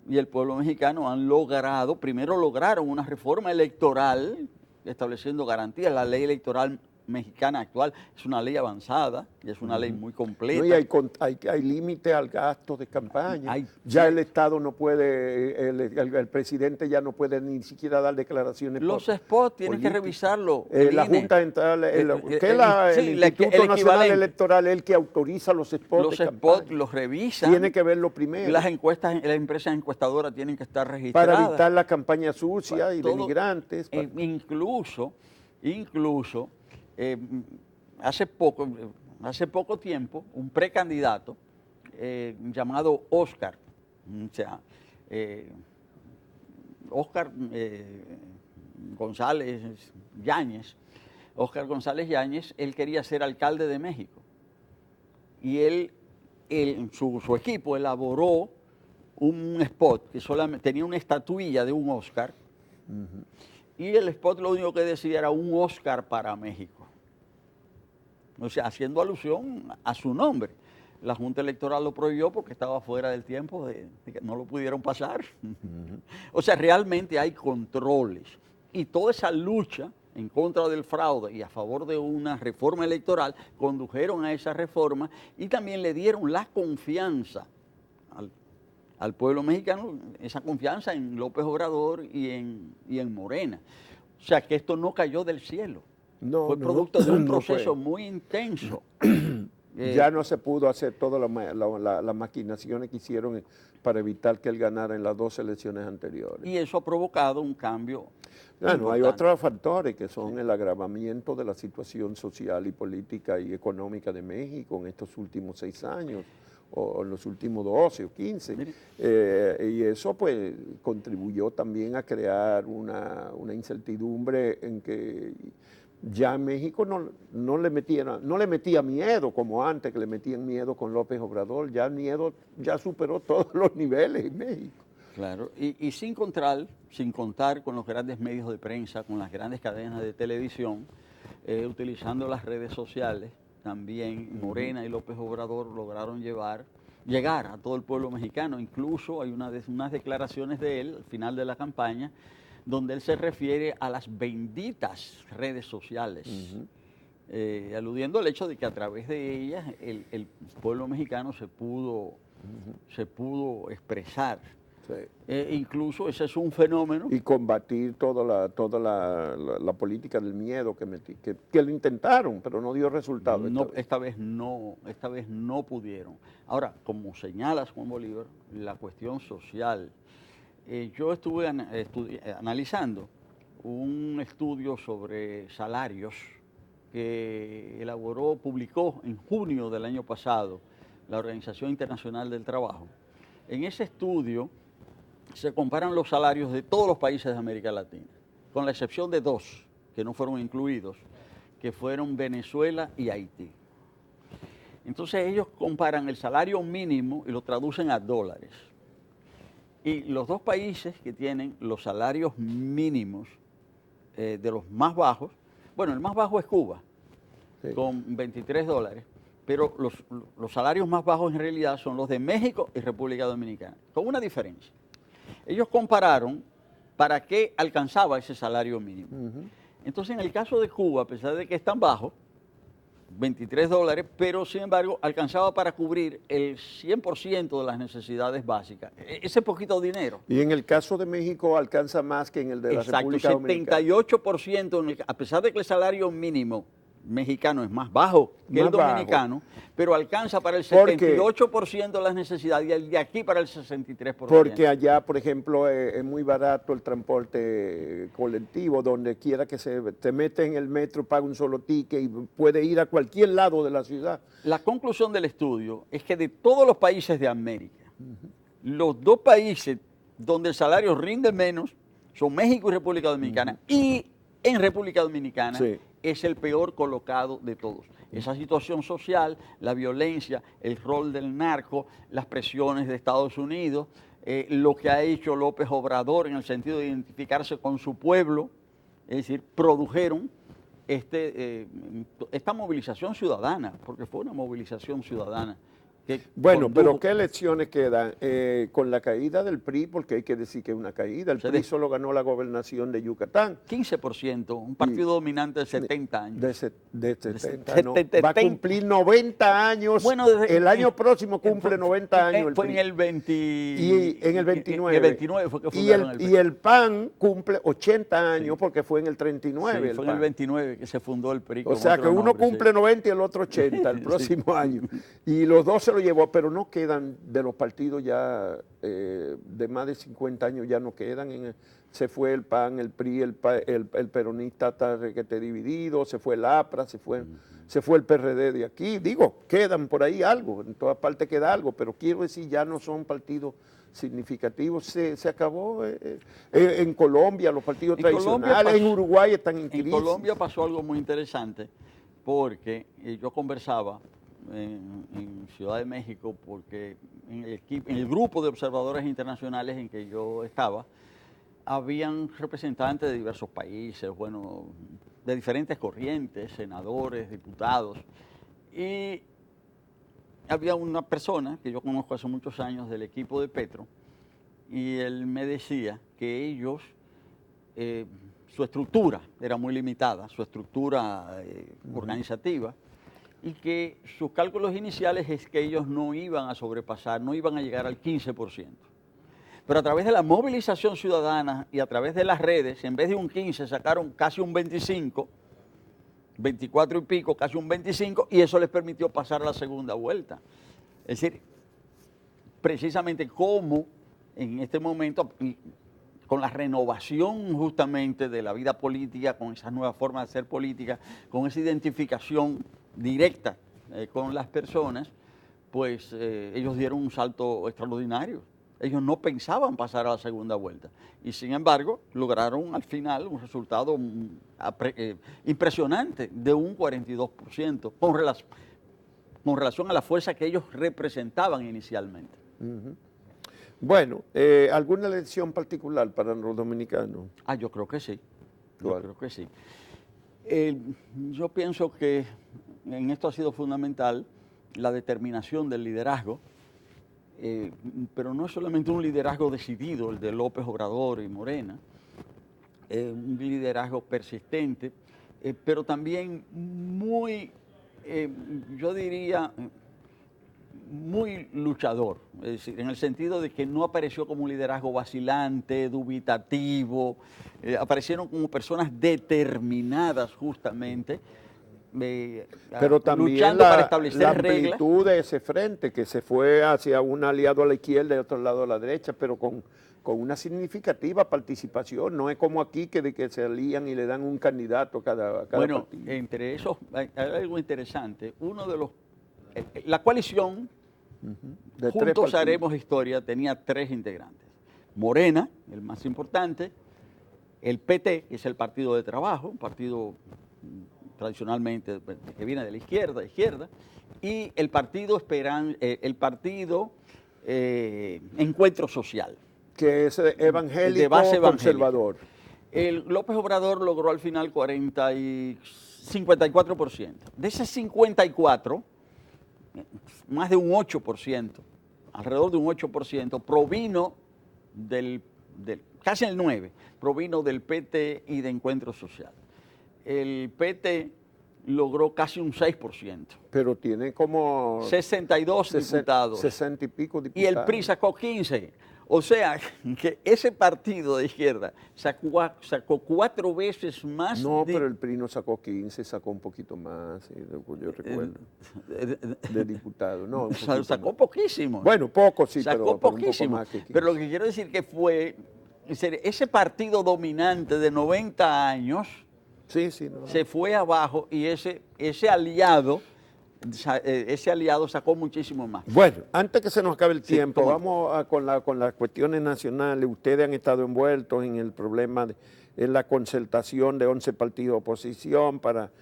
[SPEAKER 10] y el pueblo mexicano han logrado, primero lograron una reforma electoral, estableciendo garantías. La ley electoral mexicana actual es una ley avanzada y es una ley muy completa.
[SPEAKER 1] No, y hay límite al gasto de campaña. Ya el Estado no puede, el presidente ya no puede ni siquiera dar declaraciones.
[SPEAKER 10] Los spots tienen que revisarlo.
[SPEAKER 1] La Junta Central, el Instituto Nacional Electoral es el que autoriza los spots de campaña.
[SPEAKER 10] Los spots los revisan.
[SPEAKER 1] Tiene que verlo primero.
[SPEAKER 10] Las empresas encuestadoras tienen que estar registradas.
[SPEAKER 1] Para evitar la campaña sucia y de migrantes.
[SPEAKER 10] Incluso hace poco tiempo, un precandidato llamado Óscar, Óscar González Yáñez, él quería ser alcalde de México. Y su equipo elaboró un spot que solamente tenía una estatuilla de un Oscar, y el spot lo único que decía era un Oscar para México. O sea, haciendo alusión a su nombre. La Junta Electoral lo prohibió porque estaba fuera del tiempo, de que no lo pudieron pasar. O sea, realmente hay controles. Y toda esa lucha en contra del fraude y a favor de una reforma electoral condujeron a esa reforma y también le dieron la confianza al pueblo mexicano, esa confianza en López Obrador y en Morena. O sea, que esto no cayó del cielo.
[SPEAKER 1] No,
[SPEAKER 10] fue producto de un proceso muy intenso.
[SPEAKER 1] Ya no se pudo hacer todas las maquinaciones que hicieron para evitar que él ganara en las 2 elecciones anteriores.
[SPEAKER 10] Y eso ha provocado un cambio.
[SPEAKER 1] Bueno, hay otros factores que son el agravamiento de la situación social y política y económica de México en estos últimos 6 años, o en los últimos 12 o 15. Y eso pues contribuyó también a crear una incertidumbre en que ya México no le metía miedo como antes, que le metían miedo con López Obrador. Ya el miedo ya superó todos los niveles en México.
[SPEAKER 10] Claro, y sin contar con los grandes medios de prensa, con las grandes cadenas de televisión, utilizando las redes sociales, también Morena y López Obrador lograron llegar a todo el pueblo mexicano. Incluso hay unas declaraciones de él al final de la campaña, donde él se refiere a las benditas redes sociales, aludiendo al hecho de que a través de ellas el pueblo mexicano se pudo expresar. Sí. Incluso ese es un fenómeno.
[SPEAKER 1] Y combatir toda la política del miedo que lo intentaron, pero no dio resultado.
[SPEAKER 10] Esta vez no pudieron. Ahora, como señalas, Juan Bolívar, la cuestión social. Yo estuve analizando un estudio sobre salarios que publicó en junio del año pasado la Organización Internacional del Trabajo. En ese estudio se comparan los salarios de todos los países de América Latina, con la excepción de 2 que no fueron incluidos, que fueron Venezuela y Haití. Entonces ellos comparan el salario mínimo y lo traducen a dólares. Y los 2 países que tienen los salarios mínimos de los más bajos, bueno, el más bajo es Cuba, sí, con $23, pero los salarios más bajos en realidad son los de México y República Dominicana, con una diferencia. Ellos compararon para qué alcanzaba ese salario mínimo. Entonces, en el caso de Cuba, a pesar de que es tan bajo, $23, pero sin embargo alcanzaba para cubrir el 100% de las necesidades básicas. Ese poquito dinero.
[SPEAKER 1] Y en el caso de México alcanza más que en el de la República Dominicana.
[SPEAKER 10] 78%, a pesar de que el salario mínimo mexicano es más bajo que el dominicano, pero alcanza para el 78% de las necesidades y el de aquí para el 63%.
[SPEAKER 1] Porque allá, por ejemplo, es muy barato el transporte colectivo, donde quiera que te mete en el metro, paga un solo ticket y puede ir a cualquier lado de la ciudad.
[SPEAKER 10] La conclusión del estudio es que de todos los países de América, los 2 países donde el salario rinde menos son México y República Dominicana, y en República Dominicana es el peor colocado de todos. Esa situación social, la violencia, el rol del narco, las presiones de Estados Unidos, lo que ha hecho López Obrador en el sentido de identificarse con su pueblo, es decir, produjeron esta movilización ciudadana, porque fue una movilización ciudadana.
[SPEAKER 1] Bueno, pero ¿qué elecciones quedan? Con la caída del PRI, porque hay que decir que es una caída, el PRI solo ganó la gobernación de Yucatán.
[SPEAKER 10] 15%, un partido dominante de 70 años.
[SPEAKER 1] De 70, ¿no? Va a cumplir 90 años, bueno, el año próximo cumple 90 años el PRI.
[SPEAKER 10] Fue en el 20...
[SPEAKER 1] Y en el 29.
[SPEAKER 10] En el 29 fue que fundaron el PRI.
[SPEAKER 1] Y el PAN cumple 80 años porque fue en el 39.
[SPEAKER 10] Sí, fue en el 29 que se fundó el PRI.
[SPEAKER 1] O sea que uno cumple 90 y el otro 80 el próximo año. Y los 2 se lo llevó, pero no quedan de los partidos ya de más de 50 años, ya no quedan. Se fue el PAN, el PRI, el peronista está requete dividido, se fue el APRA, se fue el PRD de aquí. Digo, quedan por ahí algo, en todas partes queda algo, pero quiero decir, ya no son partidos significativos. Se acabó en Colombia, los partidos tradicionales, en Uruguay están en crisis.
[SPEAKER 10] En Colombia pasó algo muy interesante, porque yo conversaba en Ciudad de México porque en el grupo de observadores internacionales en que yo estaba, habían representantes de diversos países, bueno, de diferentes corrientes, senadores, diputados, y había una persona que yo conozco hace muchos años del equipo de Petro, y él me decía que ellos, su estructura era muy limitada, su estructura organizativa, y que sus cálculos iniciales es que ellos no iban a sobrepasar, no iban a llegar al 15%. Pero a través de la movilización ciudadana y a través de las redes, en vez de un 15, sacaron casi un 25, 24 y pico, casi un 25, y eso les permitió pasar a la segunda vuelta. Es decir, precisamente cómo en este momento, con la renovación justamente de la vida política, con esas nuevas formas de hacer política, con esa identificación directa con las personas, pues ellos dieron un salto extraordinario. Ellos no pensaban pasar a la segunda vuelta y sin embargo lograron al final un resultado impresionante de un 42% con relación a la fuerza que ellos representaban inicialmente.
[SPEAKER 1] Bueno, ¿alguna lección particular para los dominicanos?
[SPEAKER 10] Yo creo que sí. Yo creo que sí. Yo pienso que en esto ha sido fundamental la determinación del liderazgo, pero no es solamente un liderazgo decidido, el de López Obrador y Morena, un liderazgo persistente, pero también muy, yo diría, muy luchador, es decir, en el sentido de que no apareció como un liderazgo vacilante, dubitativo, aparecieron como personas determinadas justamente,
[SPEAKER 1] pero también
[SPEAKER 10] luchando para establecer
[SPEAKER 1] la
[SPEAKER 10] reglas.
[SPEAKER 1] amplitud de ese frente que se fue hacia un aliado a la izquierda y otro lado a la derecha, pero con una significativa participación. No es como aquí que se alían y le dan un candidato cada
[SPEAKER 10] bueno,
[SPEAKER 1] partido.
[SPEAKER 10] entre esos hay algo interesante. Uno de los la coalición Juntos Haremos Historia tenía 3 integrantes. Morena, el más importante, el PT, que es el Partido de Trabajo, un partido tradicionalmente que viene de la izquierda, y el partido Encuentro Social.
[SPEAKER 1] Que es evangélico,
[SPEAKER 10] de base
[SPEAKER 1] conservador.
[SPEAKER 10] El López Obrador logró al final 54%. De ese 54%, más de un 8%, alrededor de un 8%, provino casi el 9%, provino del PT y de Encuentro Social. El PT logró casi un 6%.
[SPEAKER 1] Pero tiene como
[SPEAKER 10] 62 diputados.
[SPEAKER 1] 60 y pico diputados.
[SPEAKER 10] Y el PRI sacó 15. O sea, que ese partido de izquierda sacó 4 veces más.
[SPEAKER 1] No, pero el PRI no sacó 15, sacó un poquito más, yo recuerdo, de diputados. No,
[SPEAKER 10] sacó poquísimo.
[SPEAKER 1] Bueno, poco sí,
[SPEAKER 10] sacó poquísimo.
[SPEAKER 1] Un poco más que 15.
[SPEAKER 10] Pero lo que quiero decir que fue ese partido dominante de 90 años se fue abajo y ese aliado sacó muchísimo más.
[SPEAKER 1] Bueno, antes que se nos acabe el tiempo, vamos con las cuestiones nacionales. Ustedes han estado envueltos en el problema en la concertación de 11 partidos de oposición para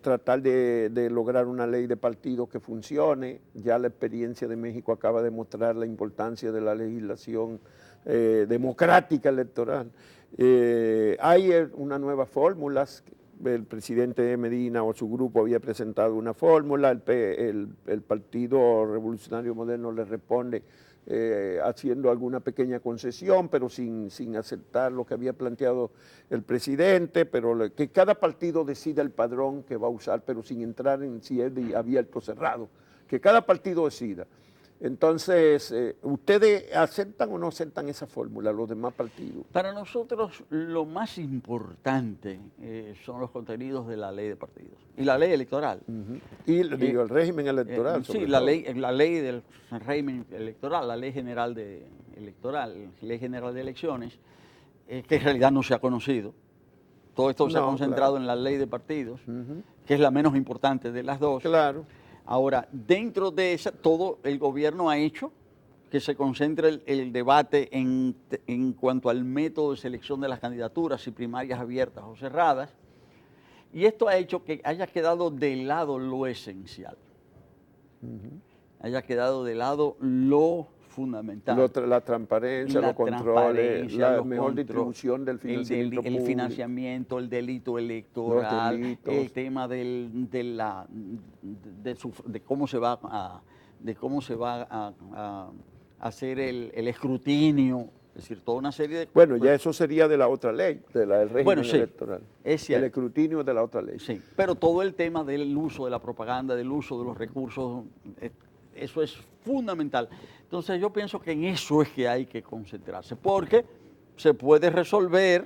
[SPEAKER 1] tratar de lograr una ley de partidos que funcione. Ya la experiencia de México acaba de mostrar la importancia de la legislación democrática electoral. Hay unas nuevas fórmulas. El presidente Medina o su grupo había presentado una fórmula, el Partido Revolucionario Moderno le responde haciendo alguna pequeña concesión, pero sin aceptar lo que había planteado el presidente, pero que cada partido decida el padrón que va a usar, pero sin entrar en si es abierto o cerrado, que cada partido decida. Entonces, ¿ustedes aceptan o no aceptan esa fórmula, los demás partidos?
[SPEAKER 10] Para nosotros lo más importante son los contenidos de la ley de partidos y la ley electoral.
[SPEAKER 1] Y el régimen electoral.
[SPEAKER 10] Sí, la ley del régimen electoral, la ley general de elecciones, que en realidad no se ha conocido. Todo esto se ha concentrado en la ley de partidos, que es la menos importante de las dos.
[SPEAKER 1] Claro.
[SPEAKER 10] Ahora, dentro de esa, todo el gobierno ha hecho que se concentre el debate en cuanto al método de selección de las candidaturas, si primarias abiertas o cerradas, y esto ha hecho que haya quedado de lado lo esencial. haya quedado de lado lo fundamental.
[SPEAKER 1] La transparencia, los controles, la mejor distribución del financiamiento
[SPEAKER 10] el financiamiento, el delito electoral, el tema de cómo se va a hacer el escrutinio, es decir, toda una serie de...
[SPEAKER 1] Bueno, ya eso sería de la otra ley, del régimen electoral.
[SPEAKER 10] Es cierto.
[SPEAKER 1] El escrutinio de la otra ley.
[SPEAKER 10] Sí, pero todo el tema del uso de la propaganda, del uso de los recursos, eso es fundamental. Entonces yo pienso que en eso es que hay que concentrarse, porque se puede resolver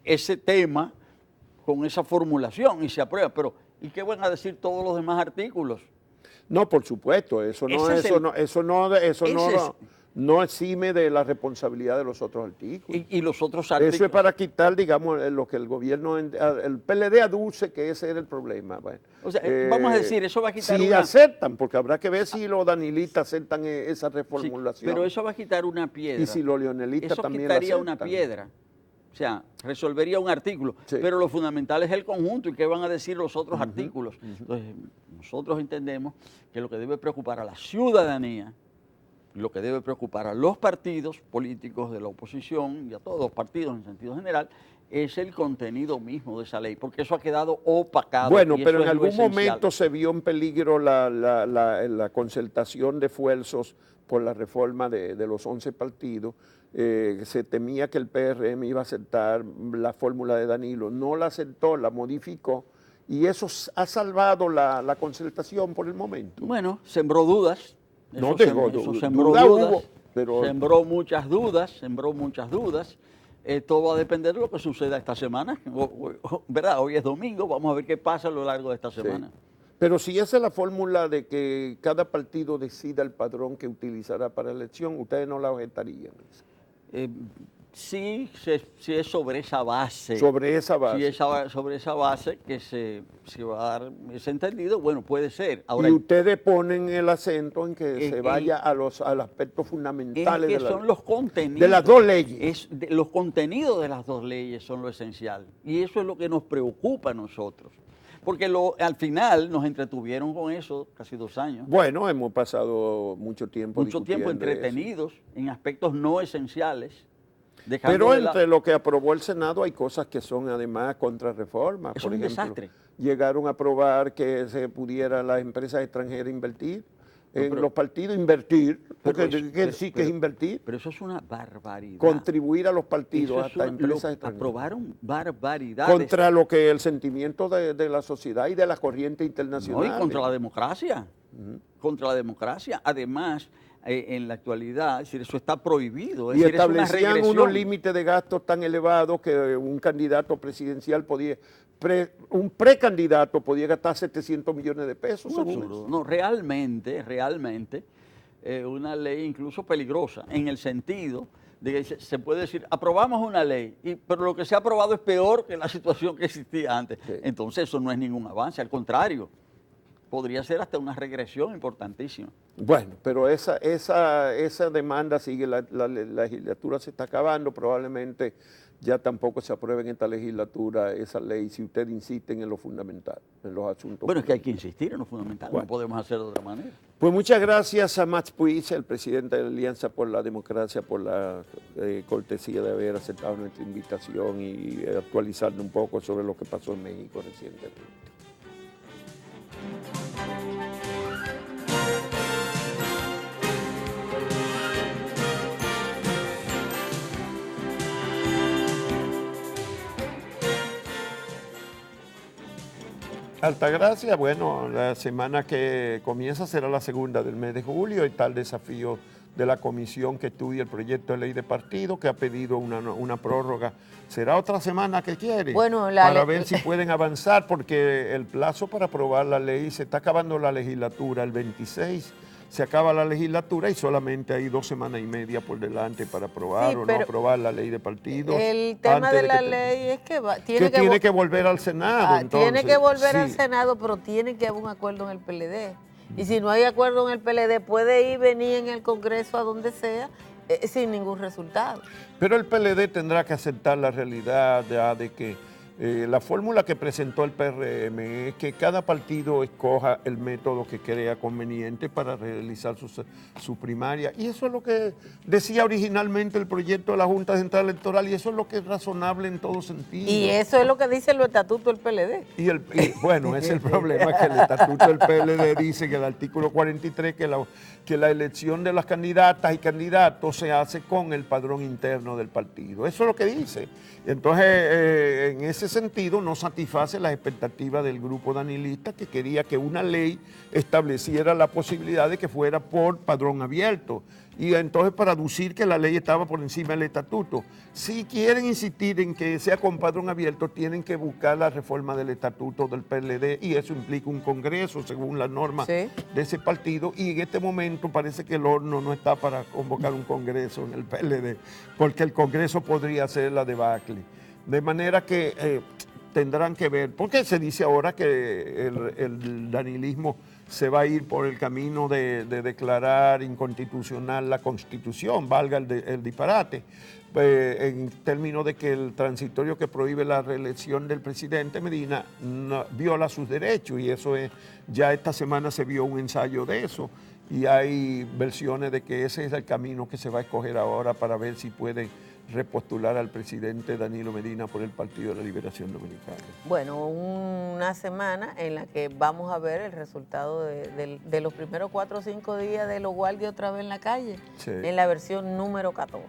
[SPEAKER 10] ese tema con esa formulación y se aprueba, pero ¿y qué van a decir todos los demás artículos?
[SPEAKER 1] No, por supuesto, no exime de la responsabilidad de los otros artículos.
[SPEAKER 10] Y los otros artículos.
[SPEAKER 1] Eso es para quitar, digamos, lo que el gobierno, el PLD aduce que ese era el problema. Bueno,
[SPEAKER 10] o sea, vamos a decir, eso va a quitar
[SPEAKER 1] si aceptan, porque habrá que ver si los danilistas aceptan esa reformulación.
[SPEAKER 10] Sí, pero eso va a quitar una piedra.
[SPEAKER 1] Y si los leonelistas también la aceptan.
[SPEAKER 10] Eso quitaría una piedra. O sea, resolvería un artículo, pero lo fundamental es el conjunto y qué van a decir los otros artículos. Entonces, nosotros entendemos que lo que debe preocupar a la ciudadanía, lo que debe preocupar a los partidos políticos de la oposición y a todos los partidos en sentido general, es el contenido mismo de esa ley, porque eso ha quedado opacado.
[SPEAKER 1] Bueno, pero en algún momento se vio en peligro la concertación de esfuerzos por la reforma de los 11 partidos. Se temía que el PRM iba a aceptar la fórmula de Danilo, no la aceptó, la modificó, y eso ha salvado la concertación por el momento.
[SPEAKER 10] Bueno, sembró dudas. Sembró muchas dudas. Todo va a depender de lo que suceda esta semana. ¿Verdad? Hoy es domingo, vamos a ver qué pasa a lo largo de esta semana.
[SPEAKER 1] Pero si esa es la fórmula de que cada partido decida el padrón que utilizará para la elección, ustedes no la objetarían.
[SPEAKER 10] Sí, si es sobre esa base.
[SPEAKER 1] Sobre esa base.
[SPEAKER 10] Si es sobre esa base que se va a dar ese entendido, bueno, puede ser. Ahora,
[SPEAKER 1] y ustedes ponen el acento en que se vaya al aspecto fundamental
[SPEAKER 10] son los contenidos
[SPEAKER 1] de las dos leyes.
[SPEAKER 10] Los contenidos de las dos leyes son lo esencial. Y eso es lo que nos preocupa a nosotros. Porque al final nos entretuvieron con eso casi 2 años.
[SPEAKER 1] Bueno, hemos pasado mucho tiempo
[SPEAKER 10] entretenidos en aspectos no esenciales.
[SPEAKER 1] Pero entre lo que aprobó el Senado hay cosas que son además contrarreformas.
[SPEAKER 10] Es
[SPEAKER 1] por
[SPEAKER 10] un
[SPEAKER 1] ejemplo,
[SPEAKER 10] desastre.
[SPEAKER 1] Llegaron a aprobar que se pudiera las empresas extranjeras invertir, en los partidos invertir, porque sí que es invertir.
[SPEAKER 10] Pero eso es una barbaridad.
[SPEAKER 1] Contribuir a los partidos hasta empresas extranjeras.
[SPEAKER 10] Aprobaron barbaridades.
[SPEAKER 1] Contra lo que el sentimiento de la sociedad y de la corriente internacional.
[SPEAKER 10] No, y contra la democracia. Contra la democracia. Además, en la actualidad, es decir, eso está prohibido. Es
[SPEAKER 1] y
[SPEAKER 10] decir,
[SPEAKER 1] establecían unos límites de gastos tan elevados que un candidato presidencial un precandidato podía gastar 700 millones de pesos.
[SPEAKER 10] No, realmente, una ley incluso peligrosa, en el sentido de que se puede decir, aprobamos una ley, pero lo que se ha aprobado es peor que la situación que existía antes. Sí. Entonces eso no es ningún avance, al contrario. Podría ser hasta una regresión importantísima.
[SPEAKER 1] Bueno, pero esa demanda sigue, la legislatura se está acabando, probablemente ya tampoco se apruebe en esta legislatura esa ley si usted insiste en lo fundamental, en los asuntos.
[SPEAKER 10] Bueno, es que hay que insistir en lo fundamental, no podemos hacer de otra manera.
[SPEAKER 1] Pues muchas gracias a Max Puig, el presidente de la Alianza por la Democracia, por la cortesía de haber aceptado nuestra invitación y actualizarnos un poco sobre lo que pasó en México recientemente. Altagracia, bueno, la semana que comienza será la segunda del mes de julio. Está el desafío de la comisión que estudia el proyecto de ley de partido, que ha pedido una prórroga. ¿Será otra semana que quiere?
[SPEAKER 2] Bueno,
[SPEAKER 1] para ver si pueden avanzar, porque el plazo para aprobar la ley, se está acabando la legislatura el 26, se acaba la legislatura y solamente hay 2 semanas y media por delante para aprobar o no aprobar la ley de partidos.
[SPEAKER 2] El tema de la ley es que
[SPEAKER 1] tiene que volver al Senado. Entonces,
[SPEAKER 2] tiene que volver al Senado, pero tiene que haber un acuerdo en el PLD. Y si no hay acuerdo en el PLD, puede ir, venir en el Congreso, a donde sea, sin ningún resultado.
[SPEAKER 1] Pero el PLD tendrá que aceptar la realidad de que La fórmula que presentó el PRM es que cada partido escoja el método que crea conveniente para realizar su primaria. Y eso es lo que decía originalmente el proyecto de la Junta Central Electoral, y eso es lo que es razonable en todo sentido.
[SPEAKER 2] Y eso es lo que dice el estatuto del PLD.
[SPEAKER 1] Bueno, ese es el problema, que el estatuto del PLD dice que el artículo 43, que la elección de las candidatas y candidatos se hace con el padrón interno del partido. Eso es lo que dice. Entonces, en ese sentido, no satisface las expectativas del grupo danilista, que quería que una ley estableciera la posibilidad de que fuera por padrón abierto. Y entonces, para aducir que la ley estaba por encima del estatuto. Si quieren insistir en que sea con padrón abierto, tienen que buscar la reforma del estatuto del PLD, y eso implica un congreso según las normas de ese partido, y en este momento parece que el horno no está para convocar un congreso en el PLD, porque el congreso podría ser la debacle. De manera que tendrán que ver, porque se dice ahora que el danilismo se va a ir por el camino de declarar inconstitucional la Constitución, valga el disparate, en términos de que el transitorio que prohíbe la reelección del presidente Medina viola sus derechos, y eso es, ya esta semana se vio un ensayo de eso, y hay versiones de que ese es el camino que se va a escoger ahora para ver si puede repostular al presidente Danilo Medina por el Partido de la Liberación Dominicana.
[SPEAKER 2] Bueno, una semana en la que vamos a ver el resultado de los primeros 4 o 5 días de los guardias otra vez en la calle, en la versión número 14.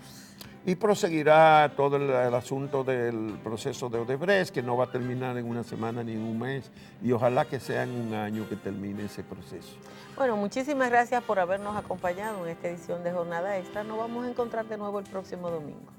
[SPEAKER 1] Y proseguirá todo el asunto del proceso de Odebrecht, que no va a terminar en una semana ni en un mes, y ojalá que sea en un año que termine ese proceso.
[SPEAKER 2] Bueno, muchísimas gracias por habernos acompañado en esta edición de Jornada Extra. Nos vamos a encontrar de nuevo el próximo domingo.